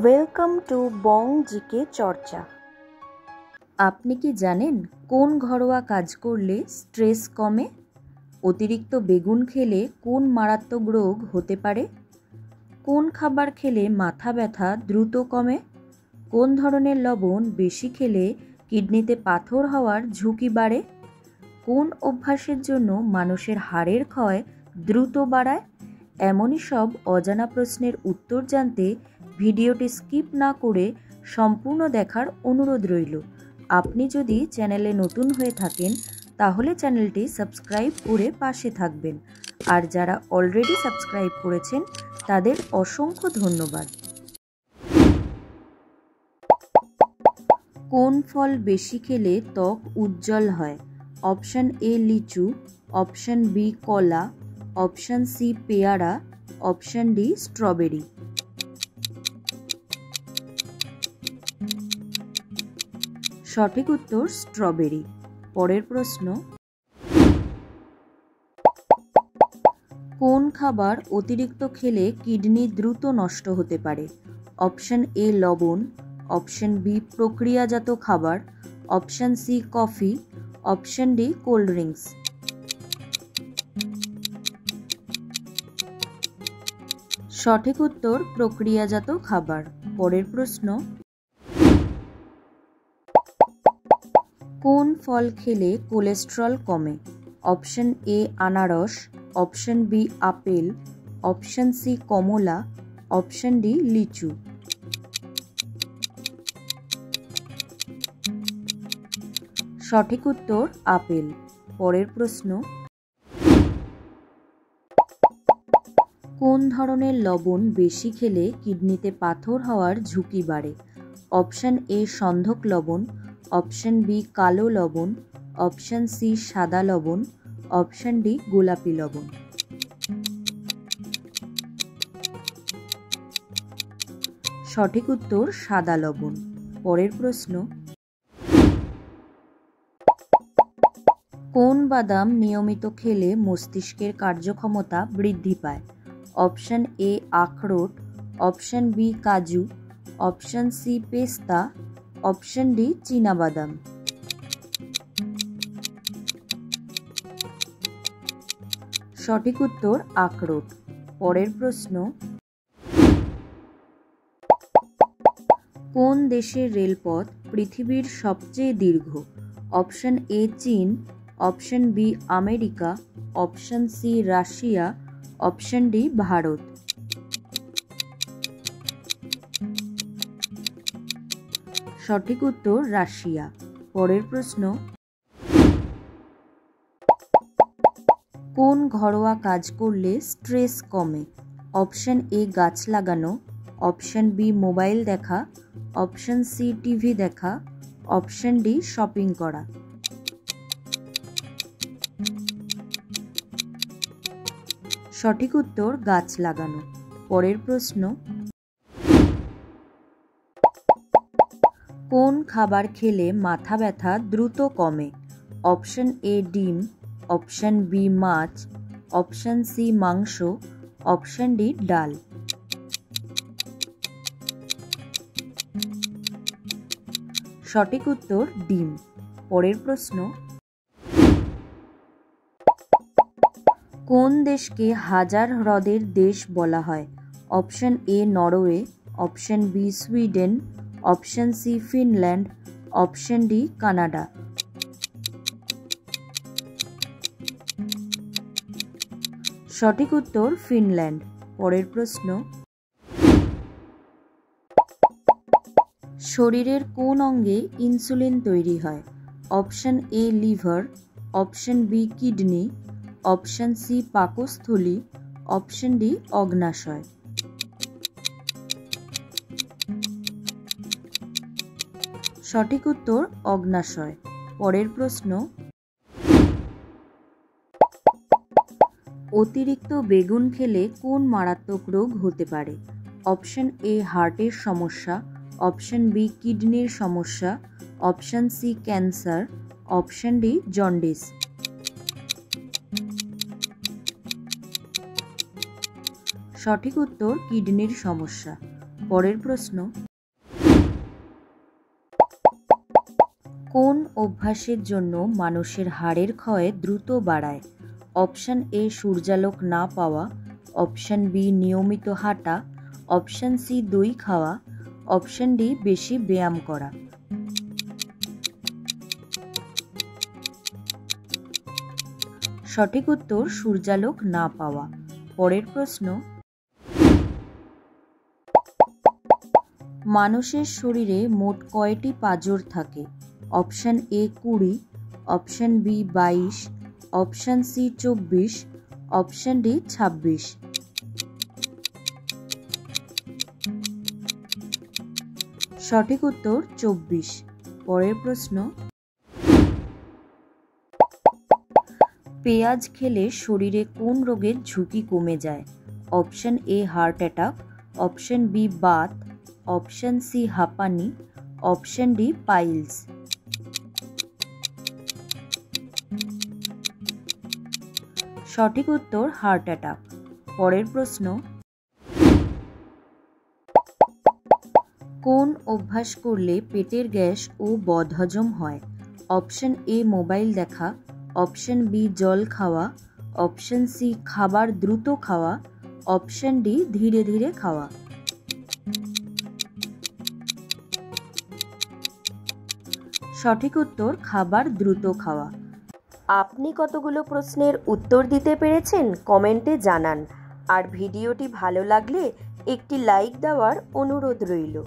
Welcome to Bong GK চর্চা। আপনি কি জানেন কোন ঘরোয়া কাজ করলে স্ট্রেস কমে? অতিরিক্ত বেগুন খেলে কোন মারাত্মক রোগ হতে পারে? কোন খাবার খেলে মাথা ব্যথা দ্রুত কমে? কোন ধরনের লবণ বেশি খেলে কিডনিতে পাথর হওয়ার ঝুঁকি বাড়ে? কোন অভ্যাসের জন্য মানুষের হাড়ের ক্ষয় দ্রুত বাড়ায়? এমনই সব অজানা প্রশ্নের উত্তর জানতে ভিডিওটি স্কিপ না করে সম্পূর্ণ দেখার অনুরোধ রইল। আপনি যদি চ্যানেলে নতুন হয়ে থাকেন তাহলে চ্যানেলটি সাবস্ক্রাইব করে পাশে থাকবেন, আর যারা অলরেডি সাবস্ক্রাইব করেছেন তাদের অসংখ্য ধন্যবাদ। কোন ফল বেশি খেলে ত্বক উজ্জ্বল হয়? অপশন এ লিচু, অপশন বি কলা, অপশন সি পেয়ারা, অপশন ডি স্ট্রবেরি। সঠিক উত্তর স্ট্রবেরি। পরের প্রশ্ন, কোন খাবার অতিরিক্ত খেলে কিডনি দ্রুত নষ্ট হতে পারে? অপশন এ লবণ, অপশন বি প্রক্রিয়াজাত খাবার, option C coffee, option D cold drinks. সঠিক উত্তর প্রক্রিয়াজাত খাবার। পরের প্রশ্ন, কোন ফল খেলে কোলেস্টেরল কমে? অপশন এ আনারস, option B apple, option C কমলা, অপশন ডি লিচু। সঠিক উত্তর আপেল। পরের প্রশ্ন, কোন ধরনের লবণ বেশি খেলে কিডনিতে পাথর হওয়ার ঝুঁকি বাড়ে? অপশন এ সন্ধক লবণ, অপশন বি কালো লবণ, অপশন সি সাদা লবণ, অপশন ডি গোলাপি লবণ। সঠিক উত্তর সাদা লবণ। পরের প্রশ্ন, কোন বাদাম নিয়মিত খেলে মস্তিষ্কের কার্যক্ষমতা বৃদ্ধি পায়? অপশন এ আখরোট, অপশন বি কাজু, অপশন সি পেস্তা, অপশন ডি চীনাবাদাম। সঠিক উত্তর আখরোট। পরের প্রশ্ন, কোন দেশের রেলপথ পৃথিবীর সবচেয়ে দীর্ঘ? অপশন এ চীন, option B America, option C Russia, option D Bharat. সঠিক উত্তর রাশিয়া। পরের প্রশ্ন, কোন ঘরোয়া কাজ করলে স্ট্রেস কমে? অপশন এ গাছ লাগানো, অপশন বি মোবাইল দেখা, অপশন সি টিভি দেখা, অপশন ডি শপিং করা। সঠিক উত্তর গাছ লাগানো। পরের প্রশ্ন, কোন খাবার খেলে মাথা ব্যথা দ্রুত কমে? অপশন এ ডিম, অপশন বি মাছ, অপশন সি মাংস, অপশন ডি ডাল। সঠিক উত্তর ডিম। পরের প্রশ্ন, কোন দেশকে হাজার হ্রদের দেশ বলা হয়? Option A Norway, option B Sweden, option C Finland, option D Canada. সঠিক উত্তর ফিনল্যান্ড। পরের প্রশ্ন, শরীরের কোন অঙ্গে ইনসুলিন তৈরি হয়? Option A liver, option B kidney, option C পাকস্থলী, অপশন ডি অগ্ন্যাশয়। সঠিক উত্তর অগ্ন্যাশয়। পরের প্রশ্ন, অতিরিক্ত বেগুন খেলে কোন মারাত্মক রোগ হতে পারে? অপশন এ হার্টের সমস্যা, অপশন বি কিডনির সমস্যা, option C cancer, option D jaundice. সঠিক উত্তর কিডনির সমস্যা। পরের প্রশ্ন, কোন অভ্যাসের জন্য মানুষের হাড়ের ক্ষয় দ্রুত বাড়ায়? অপশন এ সূর্যালোক না পাওয়া, অপশন বি নিয়মিত হাঁটা, অপশন সি দই খাওয়া, অপশন ডি বেশি ব্যায়াম করা। সঠিক উত্তর সূর্যালোক না পাওয়া। পরের প্রশ্ন, মানুষের শরীরে মোট কয়টি পাঁজর থাকে? Option A 20, option B 22, option C 24, option D 26। সঠিক উত্তর 24। পরের প্রশ্ন, পেঁয়াজ খেলে শরীরে কোন রোগের ঝুঁকি কমে যায়? Option A heart attack, option B বাত, অপশন সি হাঁপানি, অপশন ডি পাইলস। সঠিক উত্তর হার্ট অ্যাটাক। পরের প্রশ্ন, কোন অভ্যাস করলে পেটের গ্যাস ও বদহজম হয়? অপশন এ মোবাইল দেখা, অপশন বি জল খাওয়া, অপশন সি খাবার দ্রুত খাওয়া, অপশন ডি ধীরে ধীরে খাওয়া। সঠিক উত্তর খাবার দ্রুত খাওয়া। আপনি কতগুলো প্রশ্নের উত্তর দিতে পেরেছেন কমেন্টে জানান। আর ভিডিওটি ভালো লাগলে একটি লাইক দেওয়ার অনুরোধ রইল।